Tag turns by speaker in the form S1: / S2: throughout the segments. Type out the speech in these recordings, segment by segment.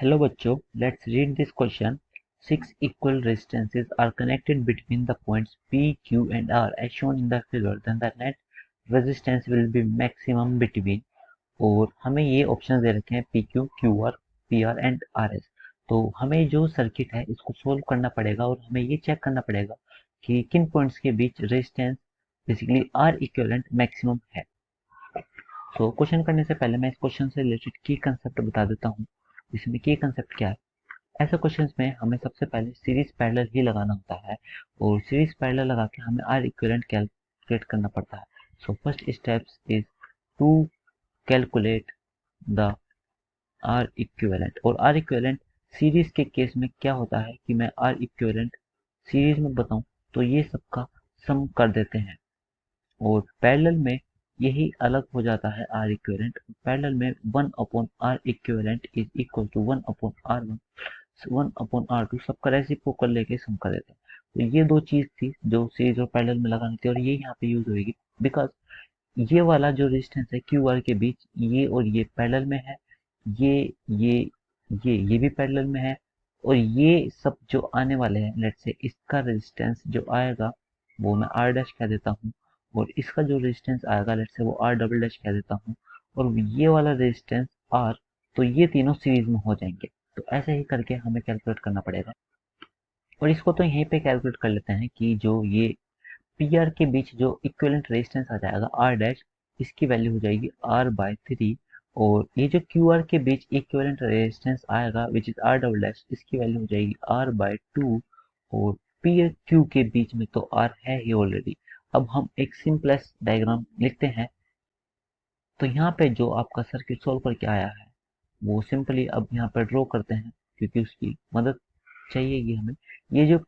S1: Hello बच्चों, let's read this question. Six equal resistances are connected between the points P, Q and R as shown in the figure. Then the net resistance will be maximum between. और हमें ये option दे रखे हैं PQ, QR, PR and RS. तो हमें जो circuit है इसको सोल्व करना पड़ेगा और हमें ये चेक करना पड़ेगा कि किन पॉइंट्स के बीच resistance basically R equivalent maximum है. तो क्वेश्चन करने से पहले मैं इस क्वेश्चन से रिलेटेड की कंसेप्ट बता देता हूँ. इसमें की कंसेप्ट क्या है. ऐसे क्वेश्चंस में हमें सबसे पहले सीरीज पैरेलल ही लगाना होता है और सीरीज पैरेलल लगा के हमें आर इक्विवेलेंट कैलकुलेट करना पड़ता है. So first steps is to calculate the R equivalent. और आर इक्विवेलेंट सीरीज के केस में क्या होता है कि मैं आर इक्विवेलेंट सीरीज में बताऊं तो ये सबका सम कर देते हैं और पैरेलल में यही अलग हो जाता है आर इक्विवेलेंट. पैरेलल में 1 upon R equivalent is equal to 1 upon R one 1 upon R two सबका रेसिप्रोकल लेके सम कर देते हैं. तो ये दो चीज थी जो सीरीज और पैरेलल में लगानी थी और ये यहाँ पे यूज होगी बिकॉज ये वाला जो रेजिस्टेंस है क्यू आर के बीच ये और ये पैरेलल में है. ये ये ये भी पैरेलल में है और ये सब जो आने वाले हैं लेट से इसका रेजिस्टेंस जो आएगा वो मैं आर डैश कह देता हूँ और इसका जो रेजिस्टेंस आएगा लेट से वो आर डबल डैश कह देता हूँ और ये वाला रेजिस्टेंस आर. तो ये तीनों सीरीज में हो जाएंगे. तो ऐसे ही करके हमें कैलकुलेट करना पड़ेगा और इसको तो यहीं पे कैलकुलेट कर लेते हैं कि जो ये पी आर के बीच जो इक्विवेलेंट रेजिस्टेंस आ जाएगा आर डैश इसकी वैल्यू हो जाएगी आर बाय 3 और ये जो क्यू आर के बीच इक्विवेलेंट रेजिस्टेंस आएगा which is R double dash इसकी वैल्यू हो जाएगी आर बाय 2 और पी क्यू के बीच में तो आर है ही ऑलरेडी. अब हम एक सिंपलेस्ट डायग्राम लिखते हैं. तो यहाँ पे जो आपका सर्किट सोल्व करके आया है वो सिंपली अब यहाँ पर ड्रॉ करते हैं क्योंकि उसकी मदद चाहिए हमें. ये जो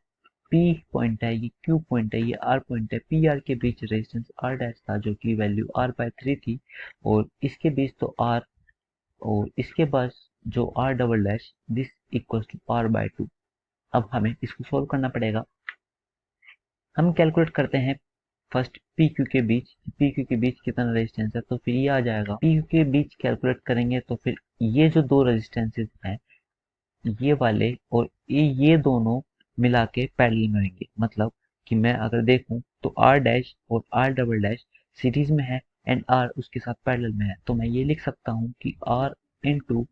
S1: P पॉइंट है ये Q पॉइंट है ये R पॉइंट है. PR के बीच रेजिस्टेंस R डैश था जो कि वैल्यू R बाय 3 थी और इसके बीच तो R और इसके पास जो R double dash this equals to R by 2. अब हमें इसको सोल्व करना पड़ेगा. हम कैलकुलेट करते हैं फर्स्ट PQ के बीच कितना रेजिस्टेंस है तो फिर ये आ जाएगा. PQ के बीच कैलकुलेट करेंगे तो फिर ये जो दो रेजिस्टेंसेस हैं ये वाले और ये दोनों मिला के पैरेलल में होंगे. मतलब कि मैं अगर देखूं तो R डैश और R डबल डैश सीरीज में है एंड R उसके साथ पैरेलल में है. तो मैं ये लिख सकता हूं कि R into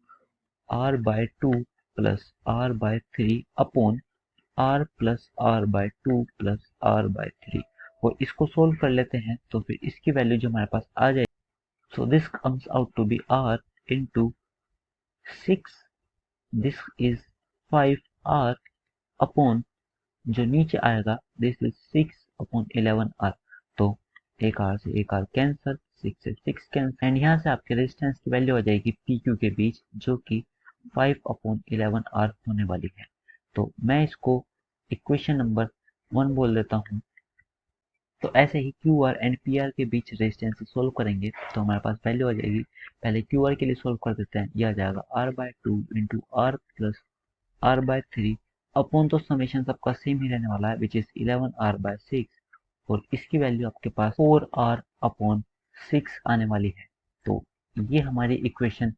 S1: R by 2 plus R by 3 upon R plus R by 2 plus R by 3 और इसको सोल्व कर लेते हैं तो फिर इसकी वैल्यू जो हमारे पास आ जाएगी. So this comes out to be R into 6 this is 5R upon जो नीचे आएगा दिस इज 6 अपॉन 11R. तो एक R से एक R कैंसर 6 से 6 कैंसर एंड यहाँ से आपके रेजिस्टेंस की वैल्यू आ जाएगी PQ के बीच जो कि 5 अपॉन 11R होने वाली है. तो मैं इसको इक्वेशन नंबर 1 बोल देता हूँ. तो ऐसे ही QR एंड PR के बीच रेजिस्टेंस सोल्व करेंगे तो हमारे पास वैल्यू आ जाएगी. पहले QR के लिए सोल्व कर देते हैं. यह आ जाएगा R by 2 into R plus R by 3 upon तो समेशन सबका सेम ही रहने वाला है विच इज 11R बाय 6 और इसकी वैल्यू आपके पास 4R अपॉन 6 आने वाली है. तो ये हमारी इक्वेशन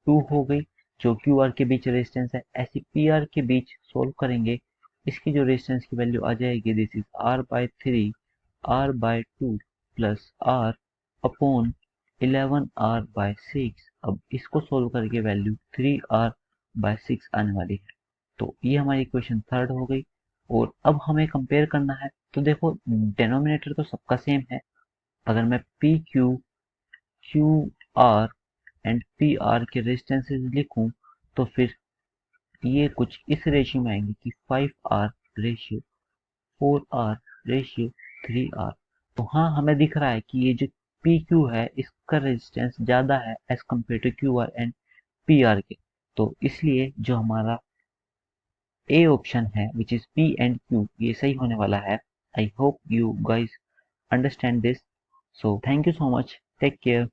S1: 2 हो गई जो QR के बीच रेजिस्टेंस है. ऐसे PR के बीच सोल्व करेंगे इसकी जो रेजिस्टेंस की वैल्यू आ जाएगी this is R by 3 R by 2 plus R upon 11R by 6. अब इसको सोल्व करके वैल्यू 3R बाय 6 आने वाली है. तो ये हमारी इक्वेशन थर्ड हो गई और अब हमें कंपेयर करना है. तो देखो डिनोमिनेटर तो सबका सेम है. अगर मैं P Q Q R and P R के रेजिस्टेंसेस लिखूं तो फिर ये कुछ इस रेशियो में आएंगे कि 5R ratio 4R ratio 3R. तो हाँ हमें दिख रहा है कि ये जो पी क्यू है इसका रेजिस्टेंस ज़्यादा है as compare to Q R and P R के. तो इसलिए जो हमारा ए ऑप्शन है which is P and Q ये सही होने वाला है. I hope you guys understand this. So thank you so much. Take care.